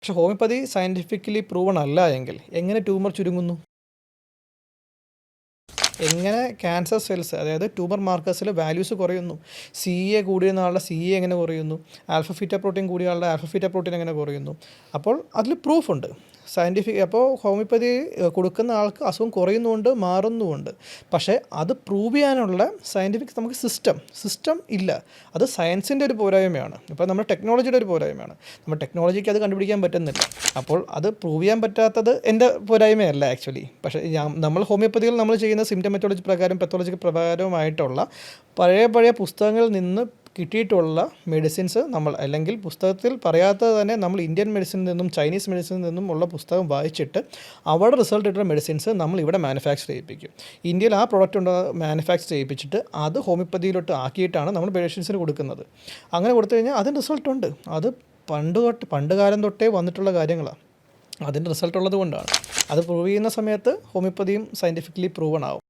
പക്ഷേ homeopathy scientifically proven അല്ല എങ്കിൽ എങ്ങനെ ട്യൂമർ ചുരുങ്ങുന്നു? എങ്ങനെ ക്യാൻസർ സെൽസ് അതായത് ട്യൂമർ മാർക്കേഴ്സിൽ വാല്യൂസ് കുറയുന്നു? കൂടിയ ആളുടെ എങ്ങനെ കുറയുന്നു? ആൽഫ ഫീറ്റ പ്രോട്ടീൻ കൂടിയ ആളുടെ ആൽഫ ഫീറ്റ പ്രോട്ടീൻ എങ്ങനെ കുറയുന്നു? അപ്പോൾ അതിൽ പ്രൂഫുണ്ട്. അപ്പോൾ ഹോമിയോപ്പതി കൊടുക്കുന്ന ആൾക്ക് അസുഖം കുറയുന്നുമുണ്ട്, മാറുന്നുമുണ്ട്. പക്ഷേ അത് പ്രൂവ് ചെയ്യാനുള്ള സയൻറ്റിഫിക് നമുക്ക് സിസ്റ്റം ഇല്ല. അത് സയൻസിൻ്റെ ഒരു പോരായ്മയാണ്. ഇപ്പോൾ നമ്മുടെ ടെക്നോളജിയുടെ ഒരു പോരായ്മയാണ്. നമ്മൾ ടെക്നോളജിക്ക് അത് കണ്ടുപിടിക്കാൻ പറ്റുന്നില്ല. അപ്പോൾ അത് പ്രൂവ് ചെയ്യാൻ പറ്റാത്തത് എൻ്റെ പോരായ്മയല്ല ആക്ച്വലി. പക്ഷേ നമ്മൾ ഹോമിയോപ്പതിയിൽ നമ്മൾ ചെയ്യുന്ന സിംറ്റമറ്റോളജി പ്രകാരം പെത്തോളജി പ്രകാരമായിട്ടുള്ള പഴയ പുസ്തകങ്ങളിൽ നിന്ന് കിട്ടിയിട്ടുള്ള മെഡിസിൻസ് നമ്മൾ അല്ലെങ്കിൽ പുസ്തകത്തിൽ പറയാത്തത് തന്നെ നമ്മൾ ഇന്ത്യൻ മെഡിസിനിൽ നിന്നും ചൈനീസ് മെഡിസിനിൽ നിന്നും ഉള്ള പുസ്തകം വായിച്ചിട്ട് അവിടെ റിസൾട്ട് ഇട്ടുള്ള മെഡിസിൻസ് നമ്മൾ ഇവിടെ മാനുഫാക്ചർ ചെയ്യിപ്പിക്കും. ഇന്ത്യയിൽ ആ പ്രോഡക്റ്റ് മാനുഫാക്ചർ ചെയ്യിപ്പിച്ചിട്ട് അത് ഹോമിയോപ്പതിയിലോട്ട് ആക്കിയിട്ടാണ് നമ്മൾ പേഷ്യൻസിന് കൊടുക്കുന്നത്. അങ്ങനെ കൊടുത്തു കഴിഞ്ഞാൽ അതിന് റിസൾട്ടുണ്ട്. അത് പണ്ട് കാലം തൊട്ടേ വന്നിട്ടുള്ള കാര്യങ്ങളാണ്. അതിൻ്റെ റിസൾട്ട് ഉള്ളത് കൊണ്ടാണ്. അത് പ്രൂവ് ചെയ്യുന്ന സമയത്ത് ഹോമിയോപ്പതിയും സയൻറ്റിഫിക്കലി പ്രൂവൺ ആവും.